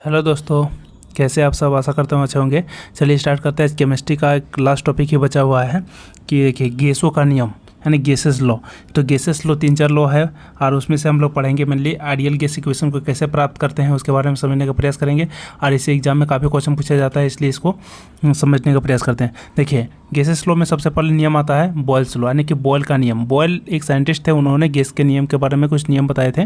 Hello दोस्तों, कैसे आप सब? आशा करता हूँ अच्छे होंगे। चलिए स्टार्ट करते हैं। केमिस्ट्री का एक लास्ट टॉपिक ही बचा हुआ है कि देखिए गैसों का नियम यानी गैसेस लॉ। तो गैसेस लॉ 3-4 लॉ है और उसमें से हम लोग पढ़ेंगे मेनली आइडियल गैस इक्वेशन को कैसे प्राप्त करते हैं उसके बारे में समझने का प्रयास करेंगे। और इसे एग्जाम में काफ़ी क्वेश्चन पूछा जाता है, इसलिए इसको समझने का प्रयास करते हैं। देखिए गैसेस लॉ में सबसे पहले नियम आता है बॉयल्स लॉ यानी कि बॉयल का नियम। बॉयल एक साइंटिस्ट थे, उन्होंने गैस के नियम के बारे में कुछ नियम बताए थे।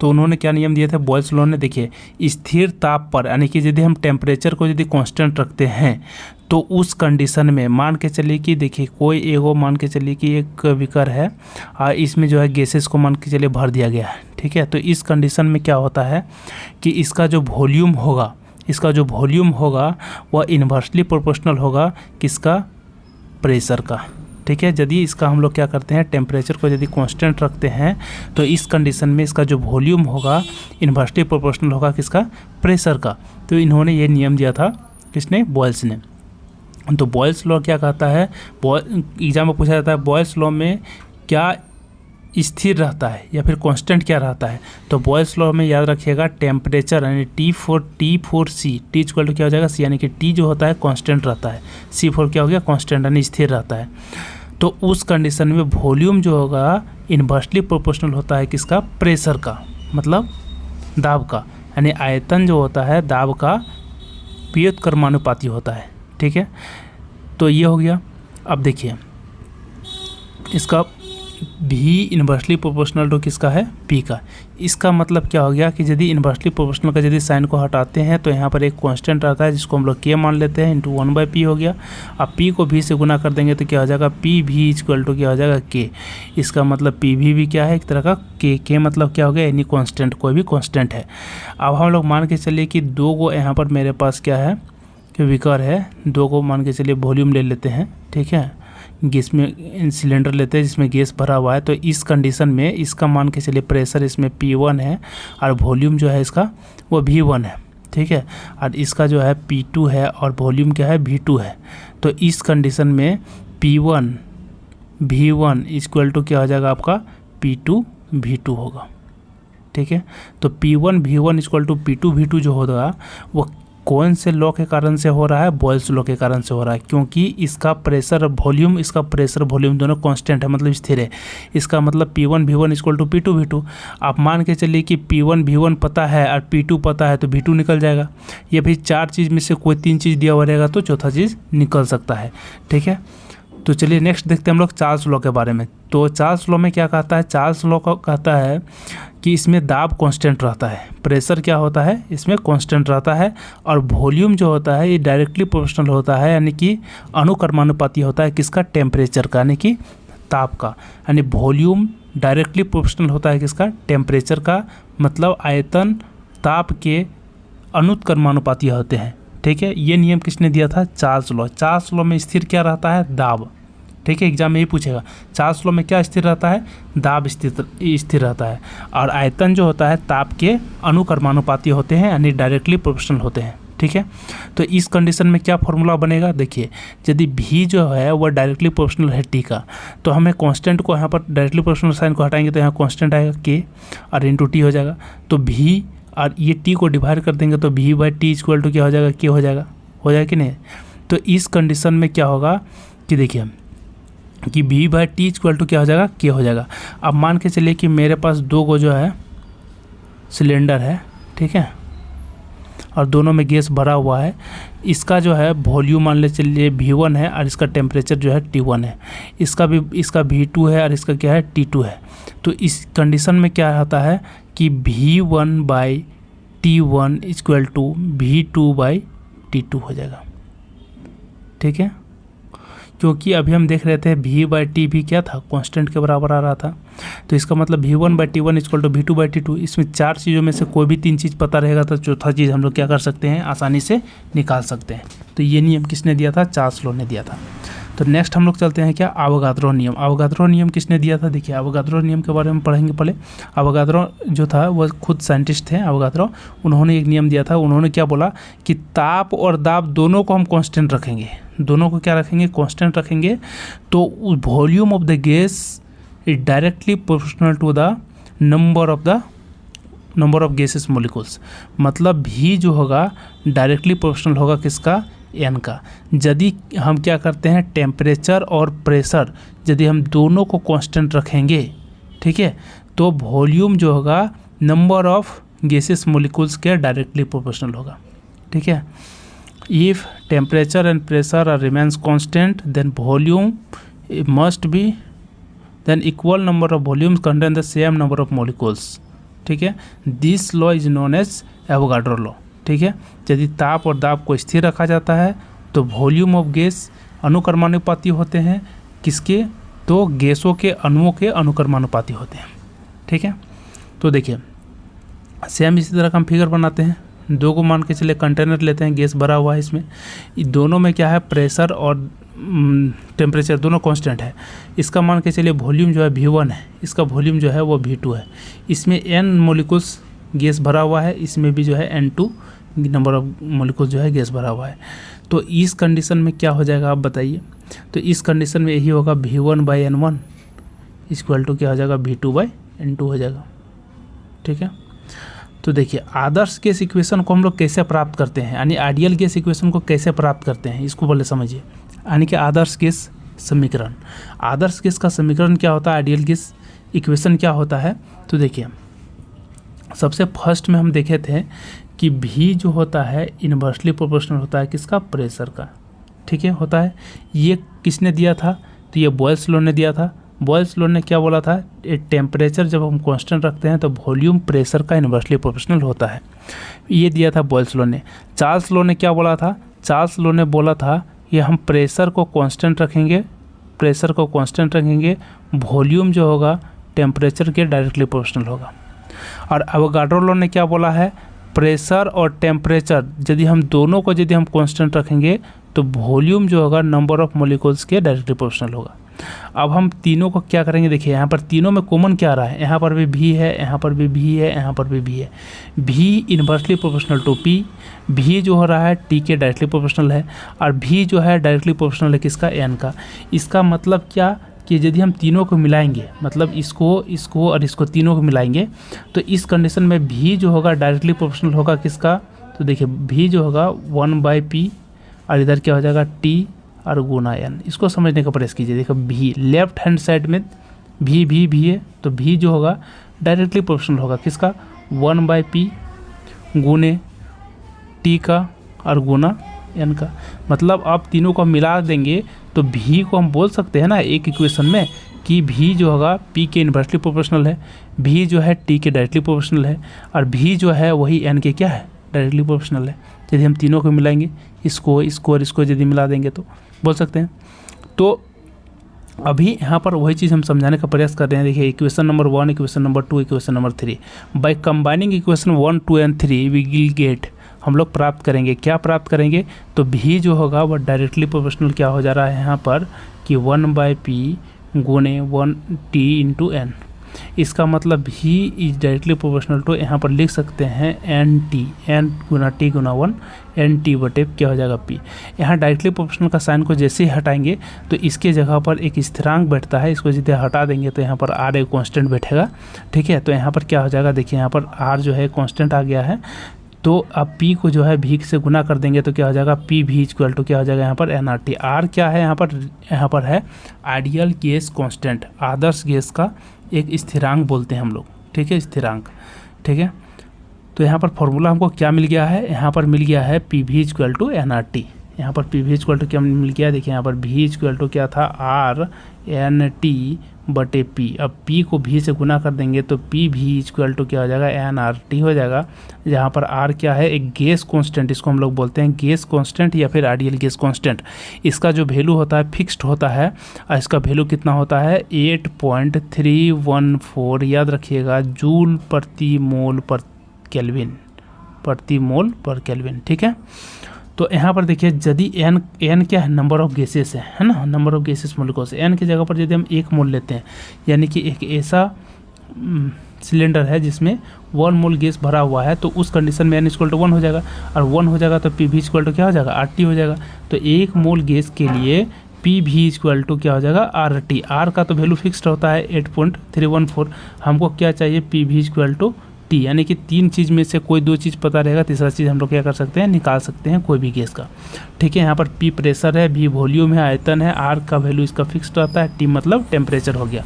तो उन्होंने क्या नियम दिए थे बॉयल्स लॉ ने? देखिए स्थिर ताप पर यानी कि यदि हम टेम्परेचर को यदि कांस्टेंट रखते हैं तो उस कंडीशन में मान के चलिए कि देखिए कोई एगो मान के चलिए कि एक बीकर है और इसमें जो है गैसेस को मान के चलिए भर दिया गया है, ठीक है। तो इस कंडीशन में क्या होता है कि इसका जो वॉल्यूम होगा वह इन्वर्सली प्रोपोर्शनल होगा किसका? प्रेशर का, ठीक है। यदि इसका हम लोग क्या करते हैं टेम्परेचर को यदि कांस्टेंट रखते हैं तो इस कंडीशन में इसका जो वॉल्यूम होगा इन्वर्सली प्रोपोर्शनल होगा किसका? प्रेशर का। तो इन्होंने ये नियम दिया था, किसने? बॉयल्स ने। तो बॉयल्स लॉ क्या कहता है? एग्जाम में पूछा जाता है बॉयल्स लॉ में क्या स्थिर रहता है या फिर कांस्टेंट क्या रहता है? तो बॉयल्स लॉ में याद रखिएगा टेम्परेचर यानी T4C, T इक्वल टू क्या हो जाएगा? C, यानी कि T जो होता है कांस्टेंट रहता है, C4 क्या हो गया? कांस्टेंट यानी स्थिर रहता है। तो उस कंडीशन में वॉल्यूम जो होगा इन्वर्सली प्रोपोर्शनल होता है किसका? प्रेशर का, मतलब दाब का, यानी आयतन जो होता है दाब का व्युत्क्रमानुपाती होता है, ठीक है। तो ये हो गया। अब देखिए इसका भी इन्वर्सली प्रोपोर्शनल टू किसका है? P का। इसका मतलब क्या हो गया कि यदि इन्वर्सली प्रोपोर्शनल का यदि साइन को हटाते हैं तो यहाँ पर एक कांस्टेंट आता है जिसको हम लोग K मान लेते हैं इंटू 1/P हो गया। अब P को V से गुना कर देंगे तो क्या हो जाएगा? PV इक्वल टू क्या हो जाएगा? K। इसका मतलब PV भी क्या है? एक तरह का K मतलब क्या हो गया? एनी कॉन्स्टेंट, कोई भी कॉन्स्टेंट है। अब हम लोग मान के चलिए कि दो को यहाँ पर मेरे पास क्या है कि बीकर है, दो को मान के चलिए वॉल्यूम ले लेते हैं, ठीक है। गैस में सिलेंडर लेते हैं जिसमें गैस भरा हुआ है। तो इस कंडीशन में इसका मान के चलिए प्रेशर इसमें P1 है और वॉल्यूम जो है इसका वो V1 है, ठीक है। और इसका जो है P2 है और वॉल्यूम क्या है? V2 है। तो इस कंडीशन में P1 V1 इक्वल टू क्या हो जाएगा? आपका P2 V2 होगा, ठीक है। तो P1 V1 equal to P2 V2 जो होगा वो कौन से लॉ के कारण से हो रहा है? बॉयल्स लॉ के कारण से हो रहा है, क्योंकि इसका प्रेशर वॉल्यूम दोनों कांस्टेंट है, मतलब स्थिर है। इसका मतलब P1 V1 equal to P2 V2। आप मान के चलिए कि P1 V1 पता है और P2 पता है तो V2 निकल जाएगा। ये भी 4 चीज़ में से कोई 3 चीज़ दिया हुआ रहेगा तो चौथा चीज़ निकल सकता है, ठीक है। तो चलिए नेक्स्ट देखते हैं हम लोग चार्ल्स लॉ के बारे में। तो चार्ल्स लॉ में क्या कहता है? चार्ल्स लॉ का कहता है कि इसमें दाब कांस्टेंट रहता है, प्रेशर क्या होता है? इसमें कांस्टेंट रहता है और वॉल्यूम जो होता है ये डायरेक्टली प्रोपोर्शनल होता है, यानी कि अनुक्रमानुपाती होता है किसका? टेम्परेचर का, यानी कि ताप का। यानी वॉल्यूम डायरेक्टली प्रोपोर्शनल होता है किसका? टेम्परेचर का, मतलब आयतन ताप के अनुक्रमानुपाती होते हैं, ठीक है। ये नियम किसने दिया था? Charles law. चार्ल्स लॉ में स्थिर क्या रहता है? दाब, ठीक है। एग्जाम में यही पूछेगा चार्ल्स लॉ में क्या स्थिर रहता है? दाब स्थिर रहता है। और आयतन जो होता है ताप के अनुक्रमानुपाती होते हैं, यानी डायरेक्टली प्रोपोर्शनल होते हैं, ठीक है। तो इस कंडीशन में क्या फॉर्मूला बनेगा? देखिए यदि V जो है वह डायरेक्टली प्रोपोर्शनल है T का, तो हमें कांस्टेंट को यहाँ पर डायरेक्टली प्रोपोर्शनल साइन को हटाएंगे तो यहाँ कांस्टेंट आएगा K और इंटू T हो जाएगा। तो V और ये T को डिवाइड कर देंगे तो V/T इक्वल टू क्या हो जाएगा? K हो जाएगा कि नहीं? तो इस कंडीशन में क्या होगा कि देखिए कि V/T इक्वल टू क्या हो जाएगा? K हो जाएगा। अब मान के चलिए कि मेरे पास दो को जो है सिलेंडर है, ठीक है, और दोनों में गैस भरा हुआ है। इसका जो है वॉल्यूम मान ले चलिए V1 है और इसका टेम्परेचर जो है T1 है। इसका V2 है और इसका क्या है? T2 है। तो इस कंडीशन में क्या रहता है कि V1/T1 इक्वल टू V2/T2 हो जाएगा, ठीक है। क्योंकि अभी हम देख रहे थे V/T भी क्या था? कांस्टेंट के बराबर आ रहा था। तो इसका मतलब V1/T1 इक्वल टू V2/T2। इसमें 4 चीज़ों में से कोई भी 3 चीज़ पता रहेगा तो चौथा चीज़ हम लोग क्या कर सकते हैं? आसानी से निकाल सकते हैं। तो ये नियम किसने दिया था? चार्ल्स लॉ ने दिया था। तो नेक्स्ट हम लोग चलते हैं क्या? अवोगाद्रो नियम। अवोगाद्रो नियम किसने दिया था? देखिए अवोगाद्रो नियम के बारे में पढ़ेंगे पहले। अवोगाद्रो जो था वो खुद साइंटिस्ट थे अवोगाद्रो। उन्होंने एक नियम दिया था। उन्होंने क्या बोला कि ताप और दाब दोनों को हम कांस्टेंट रखेंगे। दोनों को क्या रखेंगे? कांस्टेंट रखेंगे। तो volume of the gas is directly proportional to the number of the number of gases molecules, मतलब भी जो होगा डायरेक्टली प्रोपोर्शनल होगा किसका, एन का। यदि हम क्या करते हैं, टेम्परेचर और प्रेशर यदि हम दोनों को कांस्टेंट रखेंगे, ठीक है, तो वॉल्यूम जो होगा नंबर ऑफ गैसेस मोलिकुल्स के डायरेक्टली प्रोपोर्शनल होगा, ठीक है। If temperature and pressure are remains constant then volume must be then equal number of volumes contain the same number of molecules, ठीक है। This law is known as Avogadro law, ठीक है। यदि ताप और दाब को स्थिर रखा जाता है तो वॉल्यूम ऑफ गैस अनुक्रमानुपाती होते हैं, किसके, तो गैसों के अणुओं के अनुक्रमानुपाती होते हैं, ठीक है। तो देखिए सेम इसी तरह का हम फिगर बनाते हैं, दो को मान के चले कंटेनर लेते हैं, गैस भरा हुआ है इसमें, दोनों में क्या है, प्रेशर और टेम्परेचर दोनों कांस्टेंट है। इसका मान के चलिए वॉल्यूम जो है V1 है, इसका वॉल्यूम जो है वो V2 है। इसमें n मोलिकुल्स गैस भरा हुआ है, इसमें भी जो है N2 नंबर ऑफ मोलिकुल्स जो है गैस भरा हुआ है। तो इस कंडीशन में क्या हो जाएगा आप बताइए, तो इस कंडीशन में यही होगा V1/N1 इक्वल टू क्या हो जाएगा, V2/N2 हो जाएगा, ठीक है। तो देखिए आदर्श गैस इक्वेशन को हम लोग कैसे प्राप्त करते हैं, यानी आइडियल गैस इक्वेशन को कैसे प्राप्त करते हैं, इसको पहले समझिए। यानी कि आदर्श गैस समीकरण, आदर्श गैस का समीकरण क्या होता है, आइडियल गैस इक्वेशन क्या होता है, तो देखिए सबसे फर्स्ट में हम देखे थे कि भी जो होता है इन्वर्सली प्रोपोर्शनल होता है किसका, प्रेशर का, ठीक है, होता है। ये किसने दिया था, तो ये बॉयल्स लॉ ने दिया था। बॉयल्स लॉ ने क्या बोला था, टेम्परेचर जब हम कांस्टेंट रखते हैं तो वॉल्यूम प्रेशर का इन्वर्सली प्रोपोर्शनल होता है, ये दिया था बॉयल्स लॉ ने। चार्ल्स लॉ ने क्या बोला था, चार्ल्स लॉ ने बोला था कि हम प्रेशर को कांस्टेंट रखेंगे, प्रेशर को कांस्टेंट रखेंगे, वॉल्यूम जो होगा टेम्परेचर के डायरेक्टली प्रोपोर्शनल होगा। और एवोगाड्रो लॉ ने क्या बोला है, प्रेशर और टेम्परेचर यदि हम दोनों को यदि हम कांस्टेंट रखेंगे तो वॉल्यूम जो होगा नंबर ऑफ मोलिकुल्स के डायरेक्टली प्रोपोर्शनल होगा। अब हम तीनों को क्या करेंगे, देखिए यहाँ पर तीनों में कॉमन क्या आ रहा है, यहाँ पर भी भी है, यहाँ पर भी है, यहाँ पर भी है। भी इन्वर्सली प्रोपोर्शनल टू पी, भी जो हो रहा है टी के डायरेक्टली प्रोपोर्शनल है, और भी जो है डायरेक्टली प्रोपोर्शनल है किसका, एन का। इसका मतलब क्या कि यदि हम तीनों को मिलाएंगे, मतलब इसको और इसको तीनों को मिलाएंगे तो इस कंडीशन में भी जो होगा डायरेक्टली प्रोपोर्शनल होगा किसका, तो देखिए भी जो होगा 1/p और इधर क्या हो जाएगा टी और गुना एन। इसको समझने का प्रयास कीजिए। देखो भी लेफ्ट हैंड साइड में भी है, तो भी जो होगा डायरेक्टली प्रोपोर्शनल होगा किसका, 1/p गुने टी का और गुना एन का। मतलब आप तीनों को मिला देंगे तो भी को हम बोल सकते हैं ना एक इक्वेशन में कि भी जो होगा पी के इन्वर्सली प्रोपोर्शनल है, भी जो है टी के डायरेक्टली प्रोपोर्शनल है, और भी जो है वही एन के क्या है, डायरेक्टली प्रोपोर्शनल है। यदि हम तीनों को मिलाएंगे, इसको और इसको यदि मिला देंगे तो बोल सकते हैं। तो अभी यहाँ पर वही चीज़ हम समझाने का प्रयास कर रहे हैं। देखिए equation number 1, equation number 2, equation number 3, by combining equation 1, 2 and 3 we will get, हम लोग प्राप्त करेंगे, क्या प्राप्त करेंगे, तो भी जो होगा वह डायरेक्टली प्रोपोर्शनल क्या हो जा रहा है यहाँ पर कि 1/p गुने 1t इंटू एन। इसका मतलब भी इज डायरेक्टली प्रोपोर्शनल टू, यहाँ पर लिख सकते हैं एन टी, एन गुना टी गुना 1 एन टी बटे क्या हो जाएगा पी। यहाँ डायरेक्टली प्रोपोर्शनल का साइन को जैसे ही हटाएंगे तो इसके जगह पर एक स्थिरांक बैठता है, इसको यदि हटा देंगे तो यहाँ पर आर एक कॉन्स्टेंट बैठेगा, ठीक है। तो यहाँ पर क्या हो जाएगा, देखिए यहाँ पर आर जो है कॉन्स्टेंट आ गया है, तो अब P को जो है भी से गुना कर देंगे तो क्या हो जाएगा, पी भी इक्वल टू क्या हो जाएगा यहाँ पर NRT। आर क्या है यहाँ पर है आइडियल गैस कांस्टेंट, आदर्श गैस का एक स्थिरांक बोलते हैं हम लोग, ठीक है, स्थिरांक, ठीक है। तो यहाँ पर फॉर्मूला हमको क्या मिल गया है, यहाँ पर मिल गया है पी भी इक्वल टू NRT। यहाँ पर पी भी इक्वल टू क्या मिल गया, देखिए यहाँ पर भी इक्वल टू क्या था, आर एन टी बटे पी। अब पी को भी से गुना कर देंगे तो पी भी इक्वल टू क्या हो जाएगा, NRT हो जाएगा। जहाँ पर आर क्या है, एक गैस कांस्टेंट, इसको हम लोग बोलते हैं गैस कांस्टेंट या फिर आइडियल गैस कांस्टेंट। इसका जो वैल्यू होता है फिक्स्ड होता है, और इसका वैल्यू कितना होता है 8.314, याद रखिएगा, जूल प्रति मोल पर केल्विन, प्रति मोल पर केल्विन, ठीक है। तो यहाँ पर देखिए यदि एन क्या है, नंबर ऑफ गैसेस है ना, number of gases molecules, N की जगह पर यदि हम 1 मोल लेते हैं, यानी कि एक ऐसा सिलेंडर है जिसमें 1 मोल गैस भरा हुआ है, तो उस कंडीशन में n इक्वल टू 1 हो जाएगा, और 1 हो जाएगा तो पी भी इक्वल टू क्या हो जाएगा, RT हो जाएगा। तो 1 मोल गैस के लिए पी भी इक्वल टू क्या हो जाएगा, RT। आर का तो वैल्यू फिक्स्ड होता है 8.314, हमको क्या चाहिए, पी भी इक्वल टू टी, यानी कि 3 चीज़ में से कोई 2 चीज़ पता रहेगा, तीसरा चीज़ हम लोग क्या कर सकते हैं, निकाल सकते हैं कोई भी गैस का। ठीक है, यहाँ पर पी प्रेशर है, भी वॉल्यूम है, आयतन है, आर का वैल्यू इसका फिक्स्ड रहता है, टी मतलब टेम्परेचर हो गया।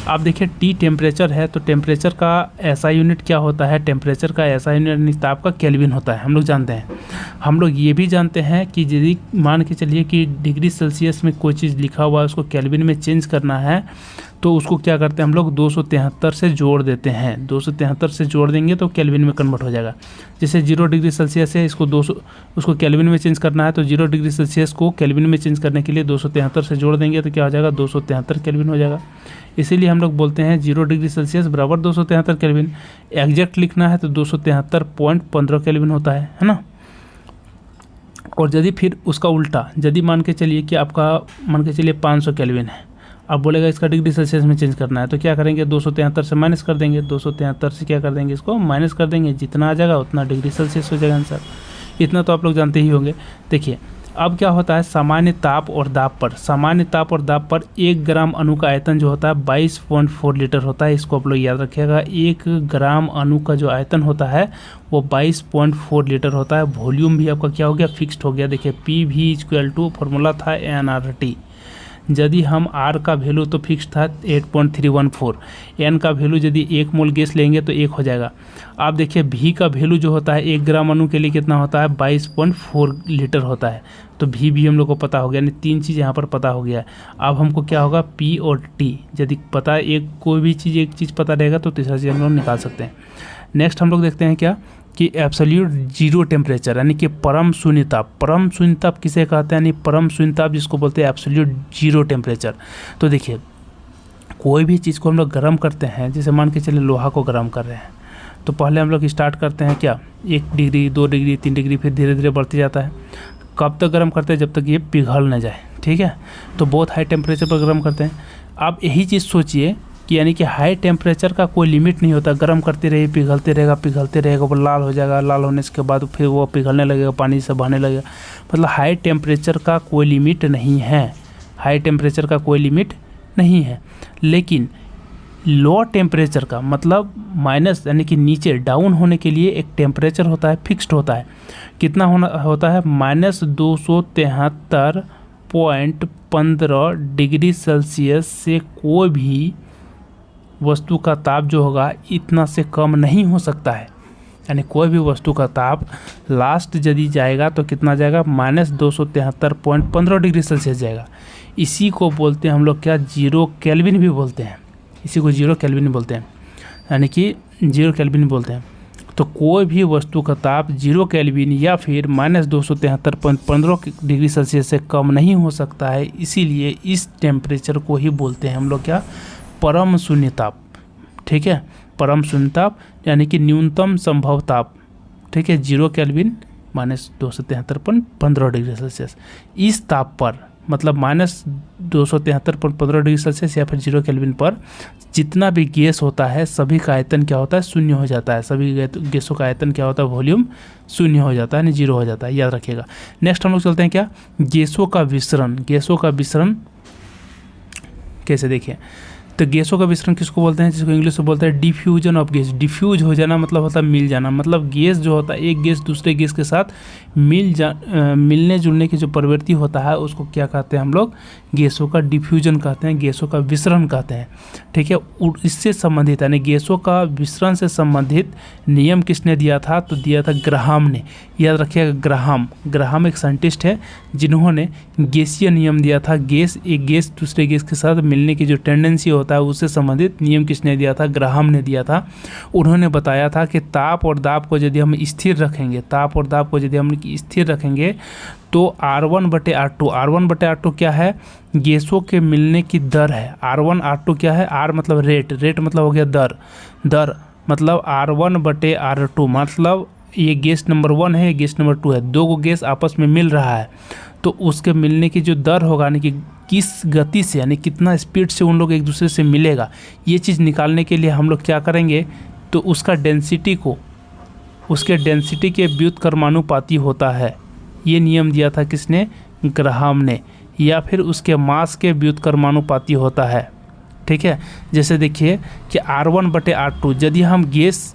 आप देखिए टी टेम्परेचर है, तो टेम्परेचर का ऐसा यूनिट क्या होता है, टेम्परेचर का ऐसा यूनिट ताप का केल्विन होता है, हम लोग जानते हैं। हम लोग ये भी जानते हैं कि यदि मान के चलिए कि डिग्री सेल्सियस में कोई चीज़ लिखा हुआ है, उसको केल्विन में चेंज करना है, तो उसको क्या करते हैं हम लोग 273 से जोड़ देते हैं। 273 से जोड़ देंगे तो केल्विन में कन्वर्ट हो जाएगा। जैसे 0 डिग्री सेल्सियस है, इसको 200 उसको केल्विन में चेंज करना है, तो 0 डिग्री सेल्सियस को केल्विन में चेंज करने के लिए 273 से जोड़ देंगे तो क्या हो जाएगा, 273 केल्विन हो जाएगा। इसीलिए हम लोग बोलते हैं 0 डिग्री सेल्सियस बराबर 273 केल्विन। एग्जैक्ट लिखना है तो 273.15 केल्विन होता है ना। और यदि फिर उसका उल्टा, यदि मान के चलिए कि आपका मान के चलिए 500 केल्विन है, अब बोलेगा इसका डिग्री सेल्सियस में चेंज करना है, तो क्या करेंगे, 273 से माइनस कर देंगे, 273 से क्या कर देंगे, इसको माइनस कर देंगे, जितना आ जाएगा उतना डिग्री सेल्सियस हो जाएगा आंसर। इतना तो आप लोग जानते ही होंगे। देखिए अब क्या होता है, सामान्य ताप और दाब पर, सामान्य ताप और दाब पर 1 ग्राम अणु का आयतन जो होता है 22.4 लीटर होता है। इसको आप लोग याद रखिएगा, 1 ग्राम अणु का जो आयतन होता है वो 22.4 लीटर होता है। वॉल्यूम भी आपका क्या हो गया, फिक्स्ड हो गया। देखिए पी भी इक्वल टू फॉर्मूला था NRT। यदि हम R का वैल्यू तो फिक्स था 8.314, N का वैल्यू यदि 1 मोल गैस लेंगे तो 1 हो जाएगा। आप देखिए V का वैल्यू जो होता है 1 ग्राम अणु के लिए कितना होता है, 22.4 लीटर होता है। तो V भी हम लोग को पता हो गया, यानी 3 चीज़ यहाँ पर पता हो गया है। अब हमको क्या होगा, P और T यदि पता, एक कोई भी चीज़ एक चीज़ पता रहेगा तो तीसरा चीज़ हम लोग निकाल सकते हैं। नेक्स्ट हम लोग देखते हैं क्या कि एब्सोल्यूट जीरो टेम्परेचर, यानी कि परम शून्य ताप। परम शून्य ताप किसे कहते हैं, यानी परम शून्य ताप जिसको बोलते हैं एब्सोल्यूट जीरो टेम्परेचर। तो देखिए कोई भी चीज़ को हम लोग गर्म करते हैं, जैसे मान के चलिए लोहा को गर्म कर रहे हैं, तो पहले हम लोग स्टार्ट करते हैं क्या, 1 डिग्री 2 डिग्री 3 डिग्री, फिर धीरे धीरे बढ़ते जाता है। कब तक गर्म करते हैं, जब तक ये पिघल न जाए। ठीक है, तो बहुत हाई टेम्परेचर पर गर्म करते हैं। आप यही चीज़ सोचिए कि यानी कि हाई टेम्परेचर का कोई लिमिट नहीं होता, गर्म करते रहिए, पिघलते रहेगा, वो लाल हो जाएगा, लाल होने के बाद फिर वो पिघलने लगेगा, पानी से बहने लगेगा। मतलब हाई टेम्परेचर का कोई लिमिट नहीं है, हाई टेम्परेचर का कोई लिमिट नहीं है। लेकिन लो टेम्परेचर का मतलब माइनस, यानी कि नीचे डाउन होने के लिए एक टेम्परेचर होता है, फिक्स्ड होता है। कितना होता है, -273.15 डिग्री सेल्सियस से कोई भी वस्तु का ताप जो होगा इतना से कम नहीं हो सकता है। यानी कोई भी वस्तु का ताप लास्ट यदि जाएगा तो कितना जाएगा, -273.15 डिग्री सेल्सियस जाएगा। इसी को बोलते हैं हम लोग क्या, जीरो केल्विन भी बोलते हैं। इसी को जीरो केल्विन बोलते हैं, यानी कि जीरो केल्विन बोलते हैं। तो कोई भी वस्तु का ताप 0 केल्विन या फिर -273.15 डिग्री सेल्सियस से कम नहीं हो सकता है। इसीलिए इस टेम्परेचर को ही बोलते हैं हम लोग क्या, परम शून्य ताप। ठीक है, परम शून्य ताप यानी कि न्यूनतम संभव ताप। ठीक है, 0 केल्विन -273.15 डिग्री सेल्सियस। इस ताप पर मतलब -273.15 डिग्री सेल्सियस या फिर 0 केल्विन पर जितना भी गैस होता है सभी का आयतन क्या होता है, शून्य हो जाता है। सभी गैसों का आयतन क्या होता है, वॉल्यूम शून्य हो जाता है, यानी 0 हो जाता है, याद रखिएगा। नेक्स्ट हम लोग चलते हैं क्या, गैसों का विसरण। गैसों का विसरण कैसे देखिए, तो गैसों का विसरण किसको बोलते हैं, जिसको इंग्लिश में बोलते हैं डिफ्यूजन ऑफ गैस। डिफ्यूज हो जाना मतलब होता है मिल जाना, मतलब गैस जो होता है एक गैस दूसरे गैस के साथ मिलने जुलने की जो प्रवृत्ति होता है उसको क्या कहते हैं हम लोग, गैसों का डिफ्यूजन कहते हैं, गैसों का विसरण कहते हैं। ठीक है, इससे संबंधित यानी गैसों का विसरण से संबंधित नियम किसने दिया था, तो दिया था ग्राहम ने। याद रखिएगा, ग्राहम एक साइंटिस्ट है जिन्होंने गैसीय नियम दिया था। एक गैस दूसरे गैस के साथ मिलने की जो टेंडेंसी होता है उससे संबंधित नियम किसने दिया था, ग्राहम ने दिया था। उन्होंने बताया था कि ताप और दाब को यदि हम स्थिर रखेंगे, ताप और दाब को यदि हम स्थिर रखेंगे तो R1/R2, R1/R2 क्या है, गैसों के मिलने की दर है। R1/R2 क्या है, R मतलब रेट मतलब हो गया दर मतलब R1/R2 मतलब ये गैस नंबर 1 है, गैस नंबर 2 है, 2 गैस आपस में मिल रहा है तो उसके मिलने की जो दर होगा, यानी कि किस गति से, यानी कितना स्पीड से उन लोग एक दूसरे से मिलेगा, ये चीज़ निकालने के लिए हम लोग क्या करेंगे, तो उसका डेंसिटी को उसके डेंसिटी के व्युत्क्रमानुपाती होता है। ये नियम दिया था किसने, ग्राहम ने। या फिर उसके मास के व्युत्क्रमानुपाती होता है। ठीक है, जैसे देखिए कि R1/R2 यदि हम गैस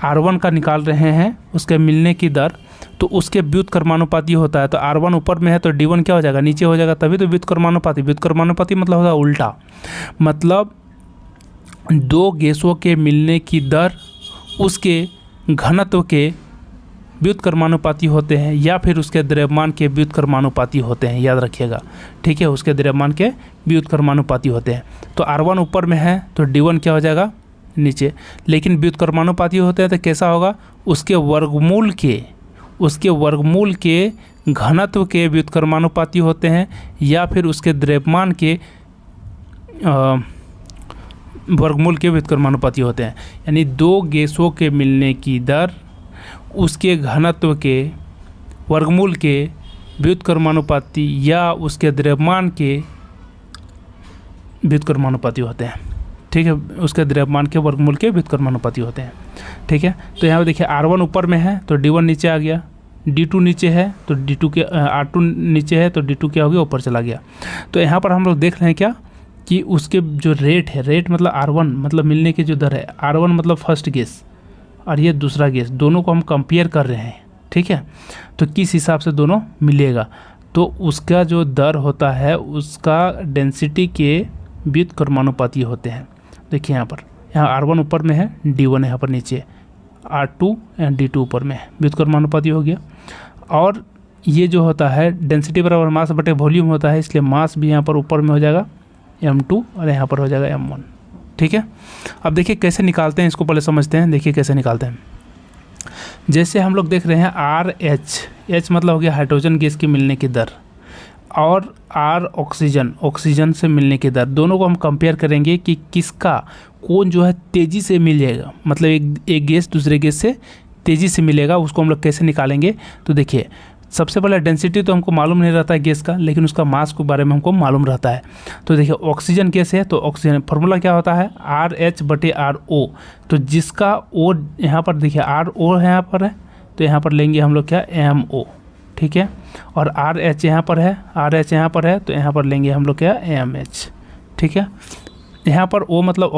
R1 का निकाल रहे हैं उसके मिलने की दर, तो उसके व्युत्क्रमानुपाती होता है। तो R1 ऊपर में है तो D1 क्या हो जाएगा, नीचे हो जाएगा, तभी तो व्युत्क्रमानुपाती। व्युत्क्रमानुपाती मतलब होता है उल्टा, मतलब दो गैसों के मिलने की दर उसके घनत्व के व्युत्क्रमानुपाती होते हैं या फिर उसके द्रव्यमान के व्युत्क्रमानुपाती होते हैं, याद रखिएगा, ठीक है, उसके द्रव्यमान के व्युत्क्रमानुपाती होते हैं। तो R1 ऊपर में है तो D1 क्या हो जाएगा, नीचे। लेकिन व्युत्क्रमानुपाती होते हैं तो कैसा होगा, उसके वर्गमूल के घनत्व के व्युत्क्रमानुपाती होते हैं या फिर उसके द्रव्यमान के वर्गमूल के व्युत्क्रमानुपाती होते हैं। यानी दो गैसों के मिलने की दर उसके घनत्व के वर्गमूल के व्युत्क्रमानुपाती या उसके द्रव्यमान के व्युत्क्रमानुपाती होते हैं, ठीक है, उसके द्रव्यमान के वर्गमूल के व्युत्क्रमानुपाती होते हैं, ठीक है। तो यहाँ पे देखिए R1 ऊपर में है तो D1 नीचे आ गया, D2 नीचे है तो D2 के R2 नीचे है तो D2 क्या हो गया, ऊपर चला गया। तो यहाँ पर हम लोग देख रहे हैं क्या कि उसके जो रेट है, रेट मतलब R1 मतलब मिलने की जो दर है, R1 मतलब फर्स्ट गैस और ये दूसरा गैस, दोनों को हम कंपेयर कर रहे हैं, ठीक है। तो किस हिसाब से दोनों मिलेगा, तो उसका जो दर होता है उसका डेंसिटी के व्युत्क्रमानुपाती होते हैं। देखिए यहाँ R1 ऊपर में है, D1 यहाँ पर नीचे, R2 एंड D2 ऊपर में है, व्युत्क्रमानुपाती हो गया। और ये जो होता है डेंसिटी बराबर मास बटे वॉल्यूम होता है, इसलिए मास भी यहाँ पर ऊपर में हो जाएगा M2 और यहाँ पर हो जाएगा M1, ठीक है। अब देखिए कैसे निकालते हैं, इसको पहले समझते हैं। देखिए कैसे निकालते हैं, जैसे हम लोग देख रहे हैं RH मतलब हो गया हाइड्रोजन गैस की मिलने की दर, और R ऑक्सीजन से मिलने की दर, दोनों को हम कंपेयर करेंगे कि किसका कौन जो है तेज़ी से मिल जाएगा, मतलब एक गैस दूसरे गैस से तेज़ी से मिलेगा, उसको हम लोग कैसे निकालेंगे। तो देखिए सबसे पहले डेंसिटी तो हमको मालूम नहीं रहता है गैस का, लेकिन उसका मास के बारे में हमको मालूम रहता है। तो देखिए ऑक्सीजन गैस है तो ऑक्सीजन फार्मूला क्या होता है, RH/RO। तो जिसका O यहाँ पर देखिए RO है यहाँ पर है, तो यहाँ पर लेंगे हम लोग क्या, MO, ठीक है। और RH यहाँ पर है तो यहाँ पर लेंगे हम लोग क्या, MH, ठीक है। यहाँ पर O मतलब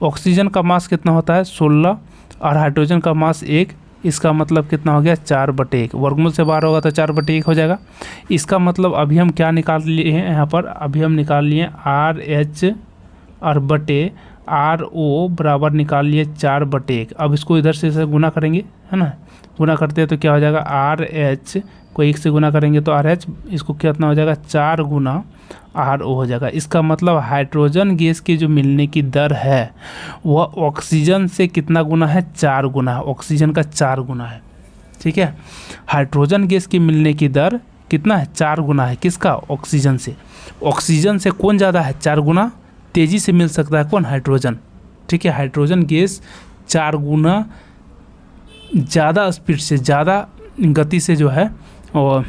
ऑक्सीजन का मास कितना होता है 16 और हाइड्रोजन का मास 1, इसका मतलब कितना हो गया 4/1, वर्गमूल से बाहर होगा तो 4/1 हो जाएगा। इसका मतलब अभी हम क्या निकाल लिए हैं यहाँ पर, अभी हम निकाल लिए RH और बटे RO बराबर निकाल लिए 4/1। अब इसको इधर से गुना करेंगे, है ना, गुना करते हैं तो क्या हो जाएगा, RH को 1 से गुना करेंगे तो RH, इसको कितना हो जाएगा 4 गुना RO हो जाएगा। इसका मतलब हाइड्रोजन गैस की जो मिलने की दर है वह ऑक्सीजन से कितना गुना है, 4 गुना है, ऑक्सीजन का 4 गुना है, ठीक है। हाइड्रोजन गैस की मिलने की दर कितना है, 4 गुना है, किसका, ऑक्सीजन से। ऑक्सीजन से कौन ज़्यादा है, 4 गुना तेज़ी से मिल सकता है, कौन, हाइड्रोजन, ठीक है। हाइड्रोजन गैस 4 गुना ज़्यादा स्पीड से, ज़्यादा गति से जो है और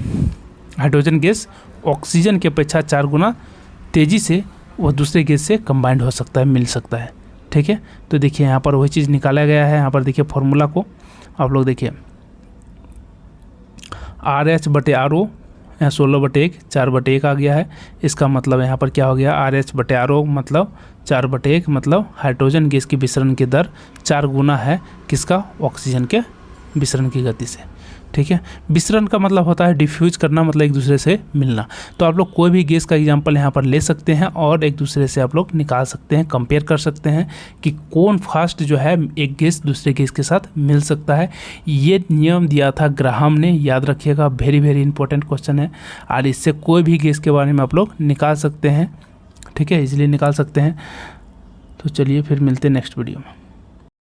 हाइड्रोजन गैस ऑक्सीजन की अपेक्षा 4 गुना तेज़ी से वह दूसरे गैस से कंबाइंड हो सकता है, मिल सकता है, ठीक है। तो देखिए यहाँ पर वही चीज़ निकाला गया है। यहाँ पर देखिए फॉर्मूला को आप लोग देखिए, RH/RO यहाँ 16/1 4/1 आ गया है। इसका मतलब यहाँ पर क्या हो गया, RH/RO मतलब 4/1, मतलब हाइड्रोजन गैस की विसरण की दर 4 गुना है किसका, ऑक्सीजन के विसरण की गति से, ठीक है। विसरण का मतलब होता है डिफ्यूज करना, मतलब एक दूसरे से मिलना। तो आप लोग कोई भी गैस का एग्जांपल यहाँ पर ले सकते हैं और एक दूसरे से आप लोग निकाल सकते हैं, कंपेयर कर सकते हैं कि कौन फास्ट जो है एक गैस दूसरे गैस के साथ मिल सकता है। ये नियम दिया था ग्राहम ने, याद रखिएगा, वेरी इंपॉर्टेंट क्वेश्चन है और इससे कोई भी गैस के बारे में आप लोग निकाल सकते हैं, ठीक है, इसलिए निकाल सकते हैं। तो चलिए फिर मिलते हैं नेक्स्ट वीडियो में।